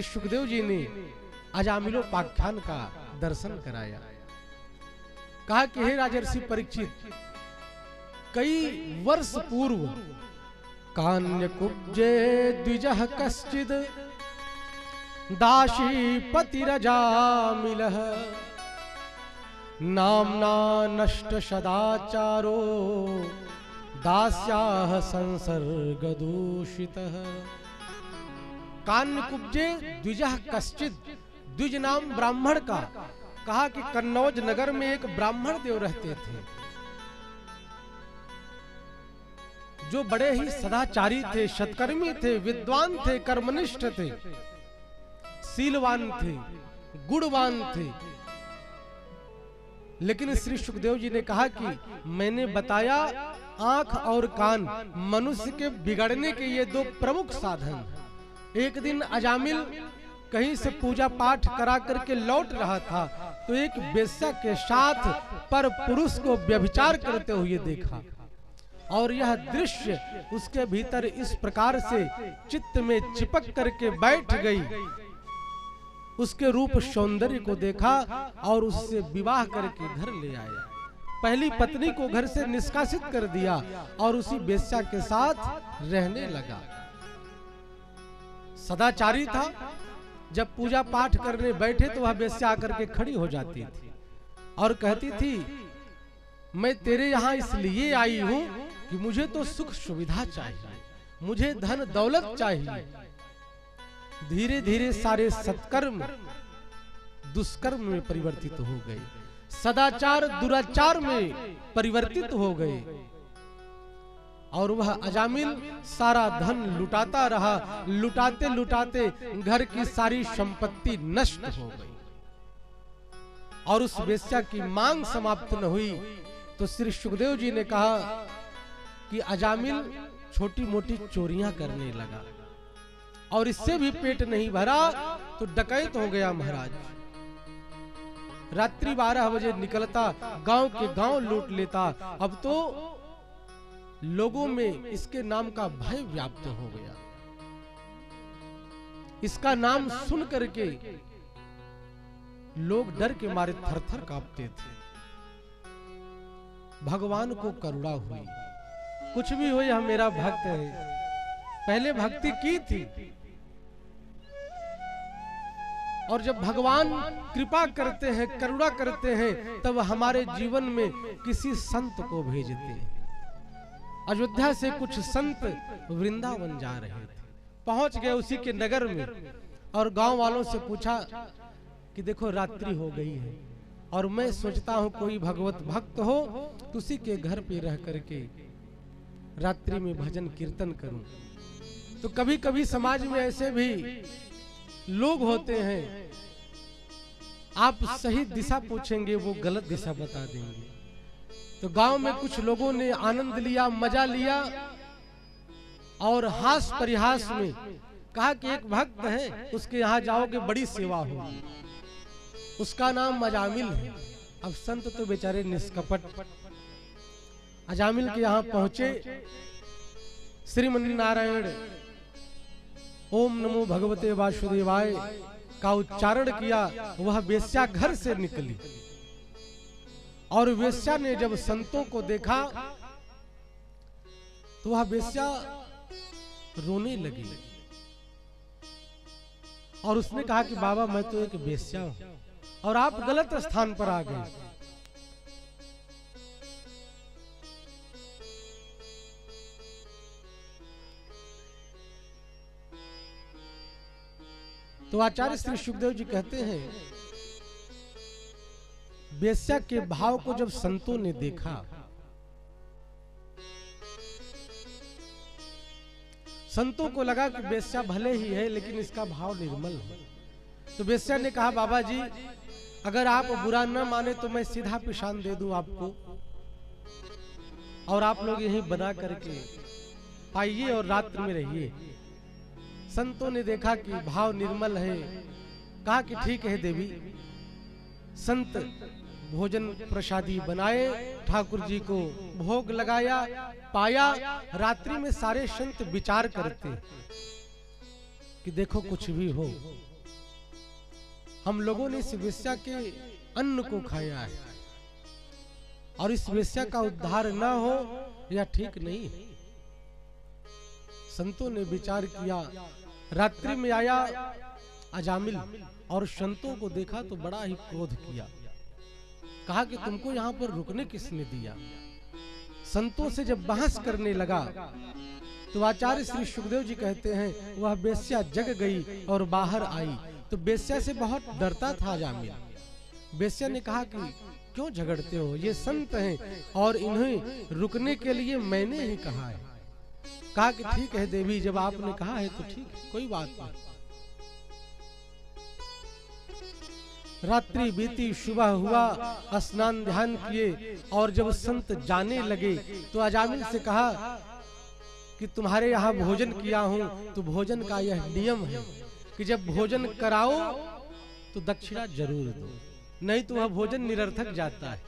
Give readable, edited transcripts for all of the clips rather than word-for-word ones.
सुखदेव जी ने अजामिलोपाख्यान का दर्शन कराया। कहा कि हे राजर्षि परीक्षित, कई वर्ष पूर्व कान्यकुब्जे द्विजः कश्चिद दासीपतिरजामिलः नाम्ना नष्ट सदाचारो दास्याः संसर्गदूषितः। कान्यकुब्जे द्विजः कश्चिद, द्विज नाम ब्राह्मण का। कहा कि कन्नौज नगर में एक ब्राह्मण देव रहते थे जो बड़े ही सदाचारी थे, सत्कर्मी थे, विद्वान थे, कर्मनिष्ठ थे, शीलवान थे, गुणवान थे। लेकिन श्री सुखदेव जी ने कहा कि मैंने बताया आंख और कान मनुष्य के बिगड़ने के ये दो प्रमुख साधन। एक दिन अजामिल कहीं से पूजा पाठ करा करके लौट रहा था तो एक वेश्या के साथ पर पुरुष को व्यभिचार करते हुए देखा और यह दृश्य उसके भीतर इस प्रकार से चित्त में चिपक करके बैठ गई। उसके रूप सौंदर्य को देखा और उससे विवाह करके घर ले आया। पहली पत्नी को घर से निष्कासित कर दिया और उसी वेश्या के साथ रहने लगा। सदाचारी था, जब पूजा पाठ करने बैठे तो वह वेश्या आकर के खड़ी हो जाती थी और कहती थी, मैं तेरे यहाँ इसलिए आई हूँ कि मुझे तो सुख सुविधा चाहिए, मुझे धन दौलत चाहिए। धीरे धीरे सारे सत्कर्म दुष्कर्म में परिवर्तित हो गए, सदाचार दुराचार में परिवर्तित हो गए और वह अजामिल सारा धन लुटाता रहा। लुटाते लुटाते घर की सारी संपत्ति नष्ट हो गई और उस वेश्या की मांग समाप्त न हुई। तो श्री सुखदेव जी ने कहा कि अजामिल छोटी मोटी चोरियां करने लगा और इससे भी पेट नहीं भरा तो डकैत हो गया महाराज। रात्रि 12 बजे निकलता, गांव के गांव लूट लेता। अब तो लोगों में इसके नाम का भय व्याप्त हो गया। इसका नाम सुन करके लोग डर के मारे थर-थर कांपते थे। भगवान को करुणा हुई, कुछ भी हो यह मेरा भक्त है। पहले भक्ति की थी और जब भगवान कृपा करते हैं, करुणा करते हैं, तब हमारे जीवन में किसी संत को भेजते हैं। अयोध्या से कुछ संत वृंदावन जा रहे थे, पहुंच गए उसी के नगर में और गांव वालों से पूछा कि देखो रात्रि हो गई है और मैं सोचता हूं कोई भगवत भक्त हो तो उसी के घर पे रह करके रात्रि में भजन कीर्तन करूं। तो कभी कभी समाज में ऐसे भी लोग होते हैं, आप सही दिशा पूछेंगे वो गलत दिशा बता देंगे। तो गांव में कुछ लोगों ने आनंद लिया, मजा लिया और हास परिहास में कहा कि एक भक्त है, उसके यहाँ जाओगे बड़ी सेवा होगी। उसका नाम अजामिल है। अब संत तो बेचारे निष्कपट अजामिल के यहाँ पहुंचे। श्रीमन नारायण ओम नमो भगवते वासुदेवाय का उच्चारण किया। वह वेश्या घर से निकली और वेश्या ने जब संतों को देखा तो वह वेश्या रोने लगी और उसने कहा कि बाबा मैं तो एक वेश्या हूं और आप गलत स्थान पर आ गए। तो आचार्य श्री सुखदेव जी कहते हैं, वेश्या के भाव को जब संतों ने देखा, संतों को लगा कि वेश्या भले ही है लेकिन इसका भाव निर्मल है। तो वेश्या ने कहा, बाबा जी अगर आप बुरा न माने तो मैं सीधा पिशान दे दूं आपको और आप लोग यहीं बना करके पाइए और रात्रि में रहिए। संतों ने देखा कि भाव निर्मल है, कहा कि ठीक है देवी। संत भोजन प्रसादी बनाए, ठाकुर जी को भोग लगाया, पाया। रात्रि में सारे संत विचार करते कि देखो कुछ भी हो हम लोगों ने इस वेश्या के अन्न को खाया है और इस वेश्या का उद्धार ना हो या ठीक नहीं है। संतों ने विचार किया। रात्रि में आया अजामिल और संतों को देखा तो बड़ा ही क्रोध किया। कहा कि तुमको यहाँ पर रुकने किसने दिया। संतों से जब बहस करने लगा तो आचार्य श्री सुखदेव जी कहते हैं वह बेश्या जग गई और बाहर आई। तो बेश्या से बहुत डरता था अजामिल। बेश्या ने कहा कि क्यों झगड़ते हो, ये संत हैं और इन्हें रुकने के लिए मैंने ही कहा है। कहा कि ठीक है देवी, जब आपने कहा है तो ठीक है, कोई बात नहीं। रात्रि बीती, सुबह हुआ, स्नान ध्यान किए और जब संत जाने लगे तो अजामिल से कहा कि तुम्हारे यहाँ भोजन किया हूँ तो भोजन का यह नियम है कि जब भोजन कराओ तो दक्षिणा जरूर दो, नहीं तो वह भोजन निरर्थक जाता है।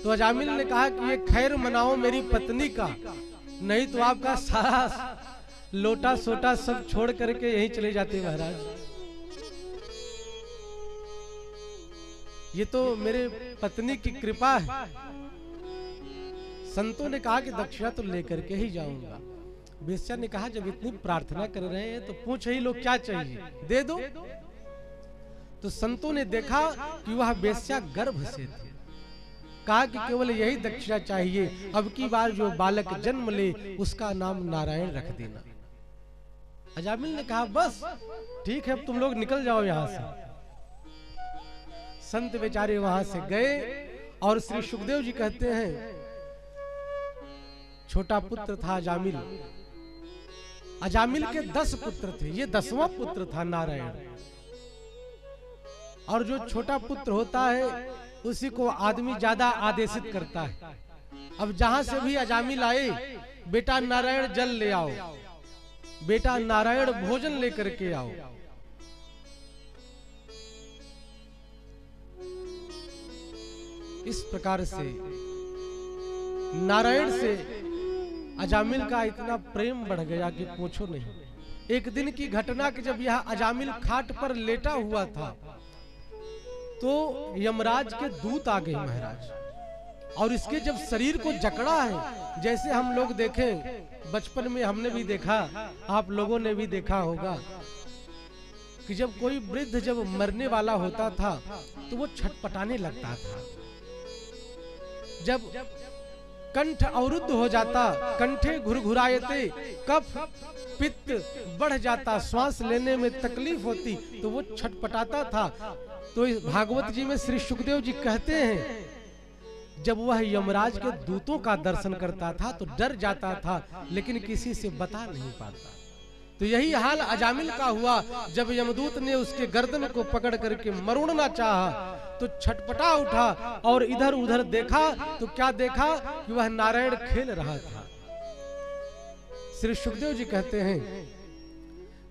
तो अजामिल ने कहा कि ये खैर मनाओ मेरी पत्नी का, नहीं तो आपका सारा लोटा सोटा सब छोड़ करके यहीं चले जाते महाराज। ये तो मेरे पत्नी की कृपा है। संतों ने कहा कि दक्षिणा तो लेकर के ही जाऊंगा। बेश्या ने कहा जब इतनी प्रार्थना कर रहे हैं तो पूछ ही लो क्या चाहिए, दे दो। तो संतों ने देखा कि वह बेश्या गर्भ से थी। कहा कि केवल यही दक्षिणा चाहिए, अब की बार जो बालक जन्म ले उसका नाम नारायण रख देना। अजामिल ने कहा बस ठीक है, अब तुम लोग निकल जाओ यहाँ से। संत बेचारे वहां से गए और श्री सुखदेव जी कहते हैं छोटा पुत्र था अजामिल। अजामिल के 10 पुत्र थे, ये 10वां पुत्र था नारायण। और जो छोटा पुत्र होता है उसी को आदमी ज्यादा आदेशित करता है। अब जहां से भी अजामिल आए, बेटा नारायण जल ले आओ, बेटा नारायण भोजन लेकर के आओ। इस प्रकार से नारायण से अजामिल का इतना प्रेम बढ़ गया कि पूछो नहीं। एक दिन की घटना कि जब यह अजामिल खाट पर लेटा हुआ था तो यमराज के दूत आ गए महाराज, और इसके जब शरीर को जकड़ा है, जैसे हम लोग देखें बचपन में हमने भी देखा, आप लोगों ने भी देखा होगा कि जब कोई वृद्ध जब मरने वाला होता था तो वो छटपटाने लगता था। जब कंठ अवरुद्ध हो जाता, कंठे घुरघुराते, कफ पित्त बढ़ जाता, श्वास लेने में तकलीफ होती तो वो छटपटाता था। तो इस भागवत जी में श्री सुखदेव जी कहते हैं जब वह यमराज के दूतों का दर्शन करता था तो डर जाता था, लेकिन किसी से बता नहीं पाता। तो यही हाल अजामिल का हुआ। जब यमदूत ने उसके गर्दन को पकड़ करके मरोड़ना चाहा तो छटपटा उठा और इधर उधर देखा तो क्या देखा कि वह नारायण खेल रहा था। श्री सुखदेव जी कहते हैं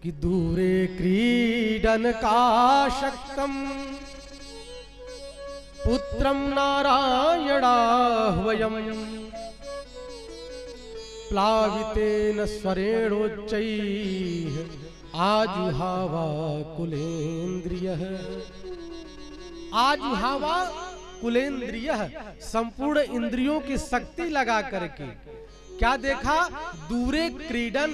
कि दूरे क्रीडन काशक्तम पुत्रम नारायणाह्वयम् प्लावितेन स्वरेणोच्चैः आजुहावा कुलेन्द्रियः। आजुहावा कुलेन्द्रियः, संपूर्ण इंद्रियों की शक्ति लगा करके क्या देखा, दूरे क्रीडन,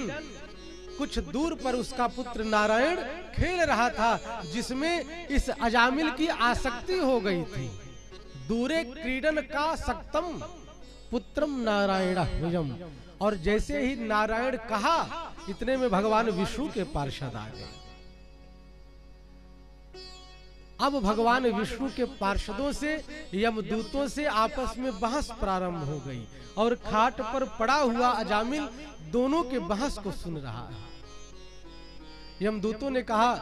कुछ दूर पर उसका पुत्र नारायण खेल रहा था, जिसमें इस अजामिल की आसक्ति हो गई थी। दूरे क्रीडन का सक्तम पुत्रम नारायणाह्वयम्, और जैसे ही नारायण कहा इतने में भगवान विष्णु के पार्षद आ गए। अब भगवान विष्णु के पार्षदों से, यमदूतों से आपस में बहस प्रारंभ हो गई और खाट पर पड़ा हुआ अजामिल दोनों के बहस को सुन रहा है। यमदूतों ने कहा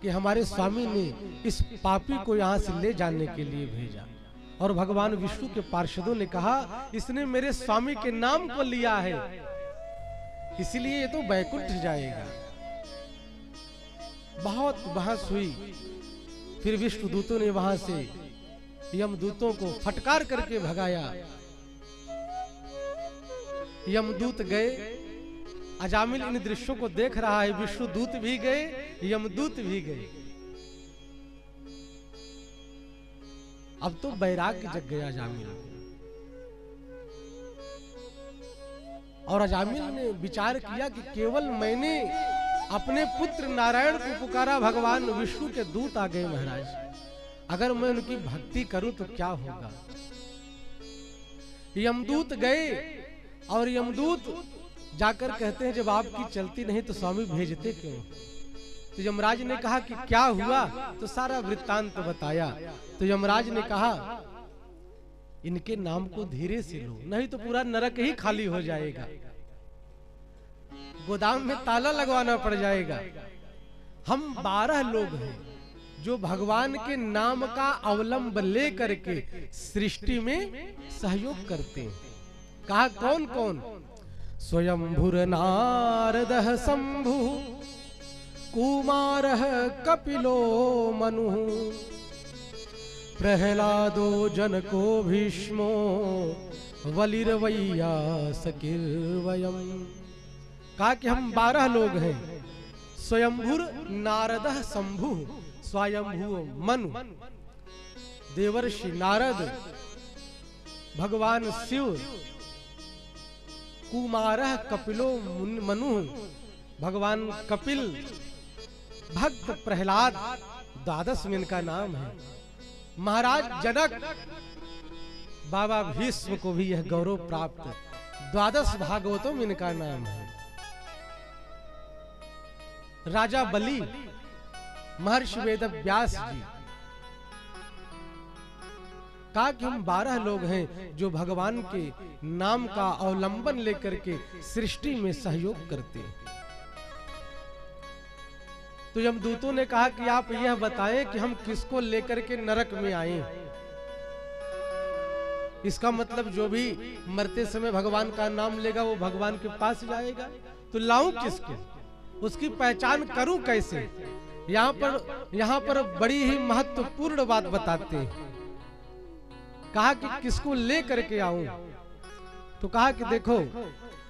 कि हमारे स्वामी ने इस पापी को यहाँ से ले जाने के लिए भेजा, और भगवान विष्णु के पार्षदों ने कहा इसने मेरे स्वामी के नाम को लिया है, इसलिए ये तो बैकुंठ जाएगा। बहुत बहस हुई। फिर विष्णु दूतों ने वहां से यमदूतों को फटकार करके भगाया। यमदूत गए, अजामिल इन दृश्यों को देख रहा है, विष्णु दूत भी गए, यमदूत भी गए। अब तो बैराग्य जग गया अजामिल। और अजामिल ने विचार किया कि केवल मैंने अपने पुत्र नारायण को पुकारा, भगवान विष्णु के दूत आ गए महाराज, अगर मैं उनकी भक्ति करूं तो क्या होगा। यमदूत गए और यमदूत जाकर कहते हैं जब आपकी चलती नहीं तो स्वामी भेजते क्यों। तो यमराज ने कहा कि क्या हुआ, तो सारा वृत्तांत बताया। तो यमराज ने कहा इनके नाम को धीरे से लो, नहीं तो पूरा नरक ही खाली हो जाएगा, गोदाम में ताला लगवाना पड़ जाएगा। हम 12 लोग हैं जो भगवान के नाम का अवलंब ले करके सृष्टि में सहयोग करते हैं। कहा कौन कौन। स्वयंभुर नारदः शंभु कुमारः कपिलो मनु प्रहलादो जनको भीष्मो वलिरवैयासकिर्वयम्। कहा कि हम 12 लोग हैं। स्वयंभुर नारदः शंभु, स्वयंभु मनु देवर्षि नारद, भगवान शिव, कुमारः कपिलो मनु भगवान कपिल, भक्त प्रहलाद, 12 में इनका नाम है। महाराज जनक, बाबा भीष्म को भी यह गौरव प्राप्त, 12 भागवतों में इनका नाम है। राजा बलि, महर्षि वेदव्यास जी। कहा कि हम 12 लोग हैं जो भगवान के नाम का अवलंबन लेकर के सृष्टि में सहयोग करते हैं। तो यमदूतों ने कहा कि आप यह बताएं कि हम किसको लेकर के नरक में आए। इसका मतलब जो भी मरते समय भगवान का नाम लेगा वो भगवान के पास जाएगा, तो लाऊं किसको, उसकी पहचान करूं कैसे। यहाँ पर बड़ी ही महत्वपूर्ण बात बताते हैं। कहा कि किसको लेकर के आऊं, तो कहा कि देखो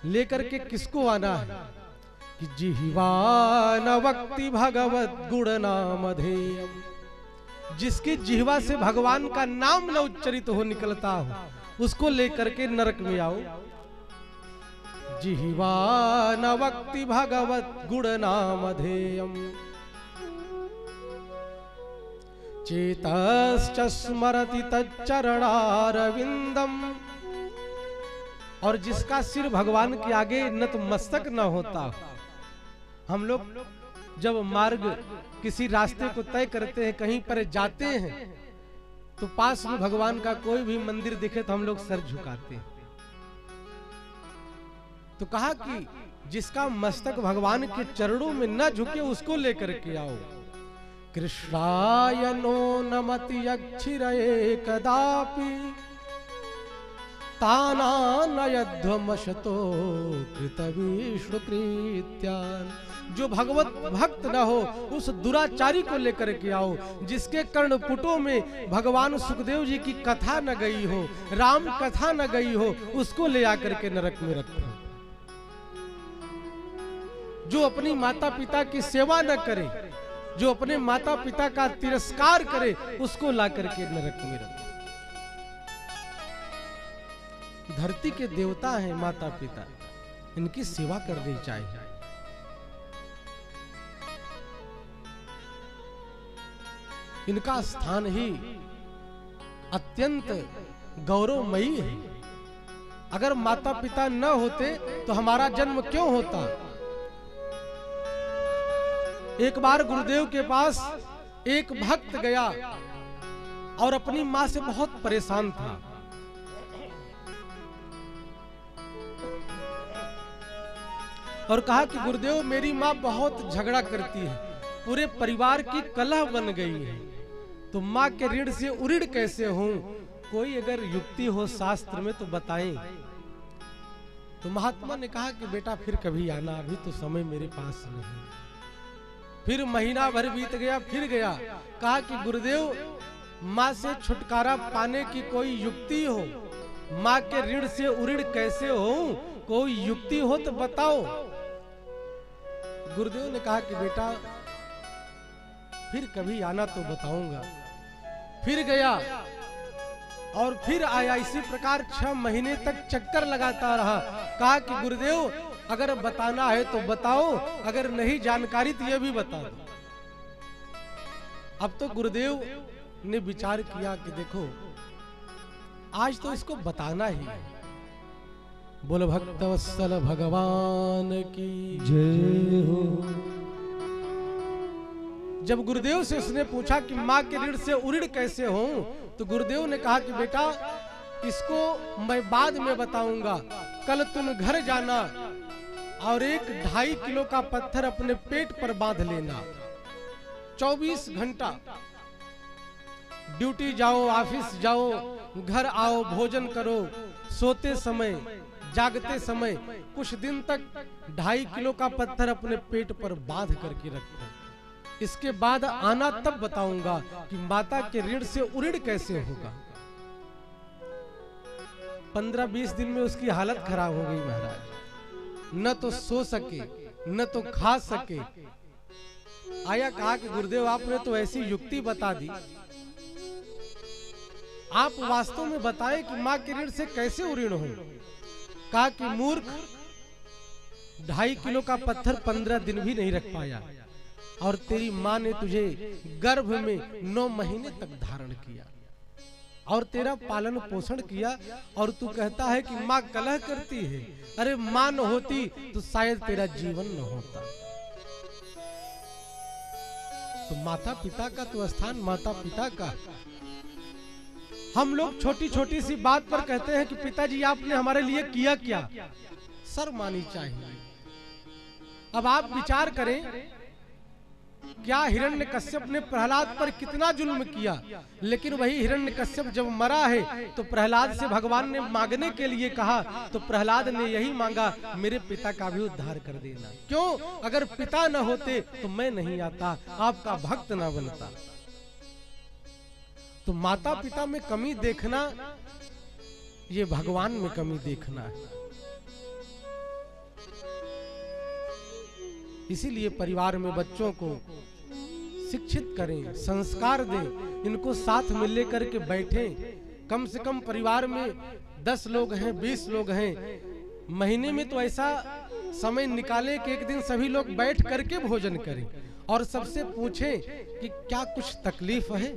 लेकर के किसको आना है कि जिह्वान वक्ति भगवत गुण नामधेयम्, जिसकी जिह्वा से भगवान का नाम न उच्चरित हो निकलता हो उसको लेकर के नरक में आओ। जिह्वान वक्ति भगवत गुण नामधेयम् चेतश्च स्मरति तच्चरणारविंदम्, और जिसका सिर भगवान के आगे नतमस्तक न होता। हम लोग जब मार्ग किसी रास्ते को तय करते हैं, कहीं पर जाते हैं, तो पास में भगवान का कोई भी मंदिर दिखे तो हम लोग सर झुकाते हैं। तो कहा कि जिसका मस्तक भगवान के चरणों में न झुके उसको लेकर के आओ। कृष्णाय नो नमति अक्षिरये कदापि तानानयध्वमशतो कृतविष्णुकृत्यान्। जो भगवत भक्त न हो उस दुराचारी को लेकर के आओ, जिसके कर्णपुटों में भगवान सुखदेव जी की कथा न गई हो, राम कथा न गई हो, उसको ले आकर के नरक में रखो। जो अपनी माता पिता की सेवा न करे, जो अपने माता पिता का तिरस्कार करे, उसको ला करके नरक में रखो। धरती के देवता हैं माता पिता, इनकी सेवा करनी चाहिए। इनका स्थान ही अत्यंत गौरवमयी है। अगर माता पिता न होते तो हमारा जन्म क्यों होता। एक बार गुरुदेव के पास एक भक्त गया और अपनी मां से बहुत परेशान था। और कहा कि गुरुदेव मेरी मां बहुत झगड़ा करती है, पूरे परिवार की कलह बन गई है, तो मां के ऋण से उऋण कैसे हूं, कोई अगर युक्ति हो शास्त्र में तो बताएं। तो महात्मा ने कहा कि बेटा फिर कभी आना, अभी तो समय मेरे पास नहीं। फिर महीना भर बीत गया, फिर गया, कहा कि गुरुदेव मां से छुटकारा पाने की कोई युक्ति हो, मां के ऋण से उऋण कैसे हो, कोई युक्ति हो तो बताओ। गुरुदेव ने कहा कि बेटा फिर कभी आना तो बताऊंगा। फिर गया, और फिर आया। इसी प्रकार 6 महीने तक चक्कर लगाता रहा। कहा कि गुरुदेव अगर बताना है तो बताओ, अगर नहीं जानकारी तो ये भी बता दो। अब तो गुरुदेव ने विचार किया कि देखो आज तो इसको बताना ही है। बोल भक्तवत्सल भगवान की जय हो। जब गुरुदेव से उसने पूछा कि माँ के ऋण से उऋण कैसे हो, तो गुरुदेव ने कहा कि बेटा इसको मैं बाद में बताऊंगा। कल तुम घर जाना और 1-2.5 किलो का पत्थर अपने पेट पर बांध लेना। 24 घंटा ड्यूटी जाओ, ऑफिस जाओ, घर आओ, भोजन करो, सोते समय जागते समय कुछ दिन तक 2.5 किलो का पत्थर अपने पेट पर बांध करके रखो। इसके बाद आना तब बताऊंगा कि माता के ऋण से उऋण कैसे होगा। 15-20 दिन में उसकी हालत खराब हो गई महाराज। न तो सो सके न तो खा सके। आया कहा कि गुरुदेव आपने तो ऐसी युक्ति बता दी, आप वास्तव में बताएं कि माँ के ऋण से कैसे उऋण हो। कहा कि मूर्ख 2.5 किलो का पत्थर 15 दिन भी नहीं रख पाया और तेरी माँ ने तुझे गर्भ में 9 महीने तक धारण किया और तेरा पालन पोषण किया और तू कहता है कि माँ कलह करती है। अरे माँ न होती तो शायद तेरा जीवन न होता। तो माता पिता का तो स्थान माता पिता का। हम लोग छोटी छोटी सी बात पर कहते हैं कि पिताजी आपने हमारे लिए किया क्या। शर्म आनी चाहिए। अब आप विचार करें, क्या हिरण्यकश्यप ने प्रहलाद पर कितना जुल्म किया, लेकिन वही हिरण्यकश्यप जब मरा है तो प्रहलाद से भगवान ने मांगने के लिए कहा, तो प्रहलाद ने यही मांगा, मेरे पिता का भी उद्धार कर देना। क्यों? अगर पिता न होते तो मैं नहीं आता, आपका भक्त न बनता। तो माता पिता में कमी देखना ये भगवान में कमी देखना है। इसीलिए परिवार में बच्चों को शिक्षित करें, संस्कार दें, इनको साथ में लेकर के बैठें। कम से कम परिवार में 10 लोग हैं, 20 लोग हैं, महीने में तो ऐसा समय निकालें कि एक दिन सभी लोग बैठ करके भोजन करें और सबसे पूछें कि क्या कुछ तकलीफ है,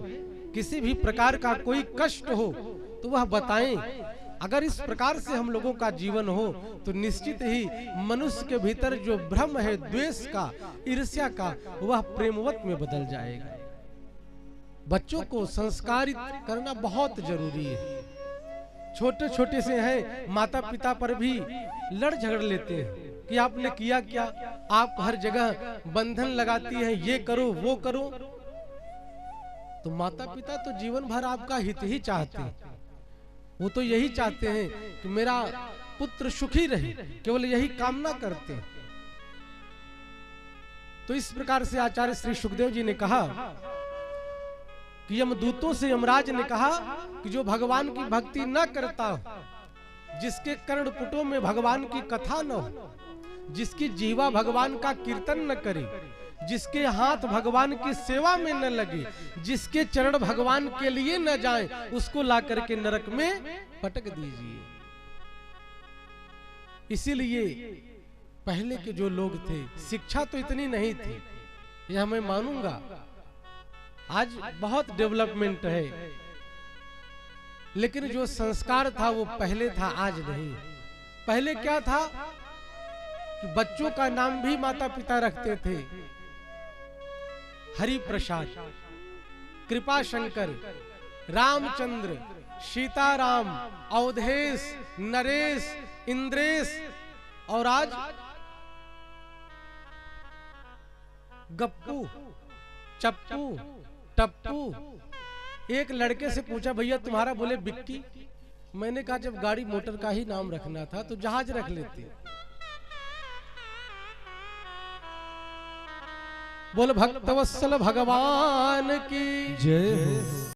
किसी भी प्रकार का कोई कष्ट हो तो वह बताएं। अगर इस प्रकार से हम लोगों का जीवन हो तो निश्चित ही मनुष्य के भीतर जो भ्रम है द्वेष का, ईर्ष्या का, वह प्रेमवत में बदल जाएगा। बच्चों को संस्कारित करना बहुत जरूरी है। छोटे छोटे से हैं, माता पिता पर भी लड़ झगड़ लेते हैं कि आपने किया क्या, आप हर जगह बंधन लगाती हैं, ये करो वो करो। तो माता पिता तो जीवन भर आपका हित ही चाहते हैं। वो तो यही चाहते हैं कि मेरा पुत्र सुखी रहे, केवल यही कामना करते हैं। तो इस प्रकार से आचार्य श्री सुखदेव जी ने कहा कि यमदूतों से यमराज ने कहा कि जो भगवान की भक्ति न करता हो, जिसके कर्णपुटों में भगवान की कथा न हो, जिसकी जीवा भगवान का कीर्तन न करे, जिसके हाथ भगवान की सेवा में न लगे, जिसके चरण भगवान के लिए न जाएं, उसको ला करके नरक में पटक दीजिए। इसीलिए पहले के जो लोग थे, शिक्षा तो इतनी नहीं थी, यह मैं मानूंगा। आज बहुत डेवलपमेंट है, लेकिन जो संस्कार था वो पहले था, आज नहीं। पहले क्या था कि बच्चों का नाम भी माता पिता रखते थे। हरि प्रसाद, कृपा शंकर, रामचंद्र, सीताराम, अवधेश, नरेश, इंद्रेश, और आज गप्पू, चप्पू, टप्पू। एक लड़के से पूछा, भैया तुम्हारा? बोले बिक्की। मैंने कहा जब गाड़ी मोटर का ही नाम रखना था तो जहाज रख लेते। बोल भक्तवत्सल भगवान की जय।